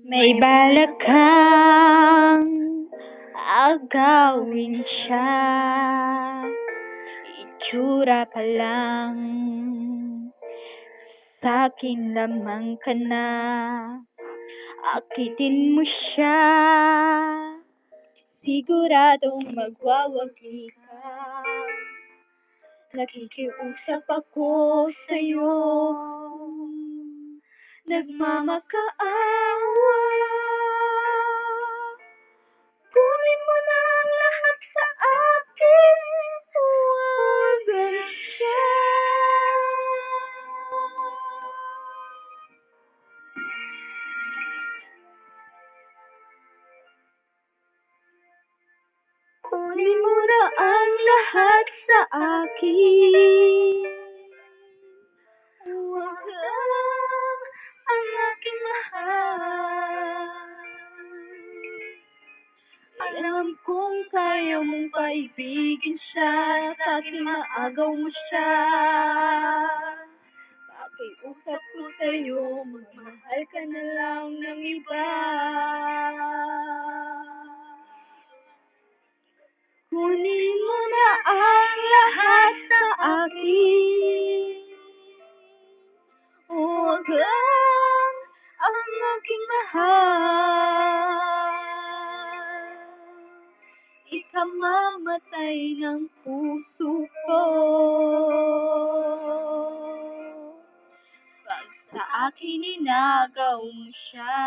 May balak kang agawin siya, itsura pa lang, sa'kin lamang ka na, akitin mo siya, siguradong magwawagi ka. Nakikiusap ako sa'yo, nagmamakaawa. Kunin mo na ang lahat sa akin, huwag ang siya. Kunin mo na ang lahat sa akin, huwag lang ang aking mahal. Alam kong kaya mong paibigin siya, sa'kin maagaw mo siya. Pakiusap ko sa'yo, magmahal ka na lang ng iba. Kunin mo na ang lahat sa akin, huwag lang ang aking mahal. Ikamamatay ng puso ko, pag sa akin inagaw mo siya.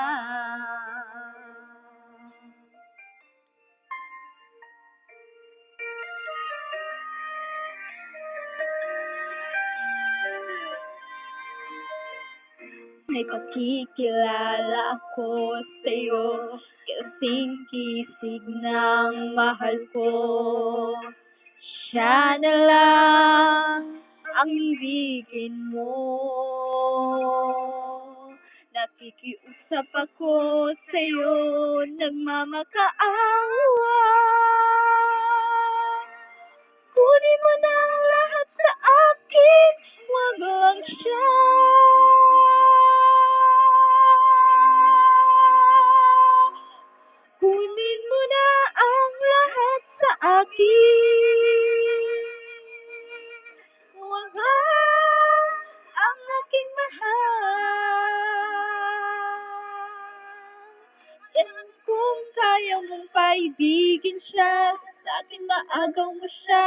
May pakikilala ako sa'yo, kasing kisig ng mahal ko. Siya na lang ang ibigin mo. Nakikiusap ako sa'yo, nagmamakaawa. Kunin mo na ang lahat sa akin, huwag lang siya. Kunin mo na ang lahat sa akin, huwag lang ang aking mahal. Alam kong kaya mong paibigin siya, sa'kin maagaw mo siya.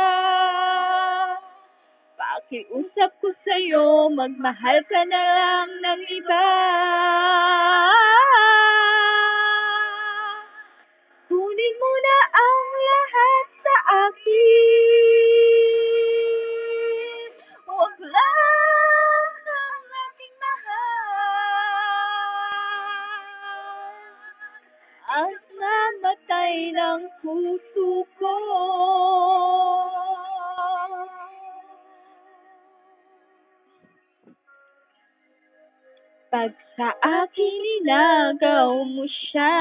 Pakiusap ko sa'yo, magmahal ka na lang ng iba. Kunin mo na ang lahat sa akin, huwag lang ang aking mahal. At namatay ng puso ko, pag sa akin inagaw mo siya.